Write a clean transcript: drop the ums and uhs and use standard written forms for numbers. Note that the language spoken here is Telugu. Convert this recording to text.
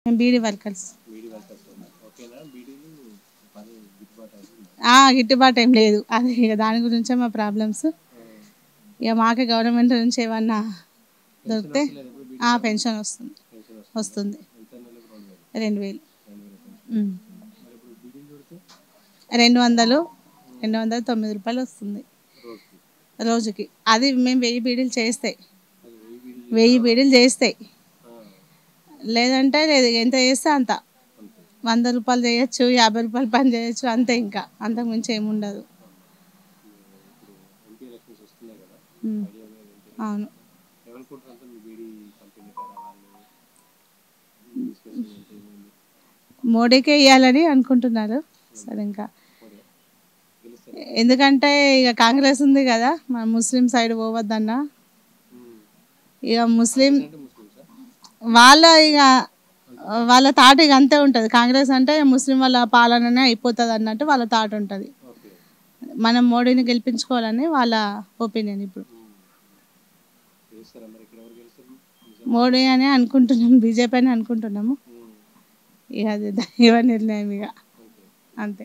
మేము బీడీ వర్కర్స్. గిట్టుబాటు ఏం లేదు. అది ఇక దాని గురించే మా ప్రాబ్లమ్స్. ఇక మాకే గవర్నమెంట్ నుంచి ఏమన్నా దొరికితే పెన్షన్ వస్తుంది. 2000 200 209 రూపాయలు వస్తుంది రోజుకి. అది మేము 1000 బీడీలు చేస్తే 1000 బీడీలు చేస్తే లేదంటే లేదు, ఎంత చేస్తే అంత. 100 రూపాయలు చేయొచ్చు, 50 రూపాయలు పని చేయొచ్చు, అంతే. ఇంకా అంతకుమించి ఏముండదు. అవును. మోడీకే ఇవ్వాలని అనుకుంటున్నారు. సరే, ఇంకా ఎందుకంటే ఇక కాంగ్రెస్ ఉంది కదా, మన ముస్లిం సైడ్ పోవద్దన్నా. ఇక ముస్లిం ఇక వాళ్ళ థాట్ ఇక అంతే ఉంటుంది. కాంగ్రెస్ అంటే ముస్లిం వాళ్ళ పాలననే అయిపోతుంది అన్నట్టు వాళ్ళ థాట్ ఉంటుంది. మనం మోడీని గెలిపించుకోవాలని వాళ్ళ ఒపీనియన్. ఇప్పుడు మోడీ అని అనుకుంటున్నాము, బీజేపీ అని అనుకుంటున్నాము. ఇక అది దైవ నిర్ణయం ఇక, అంతే.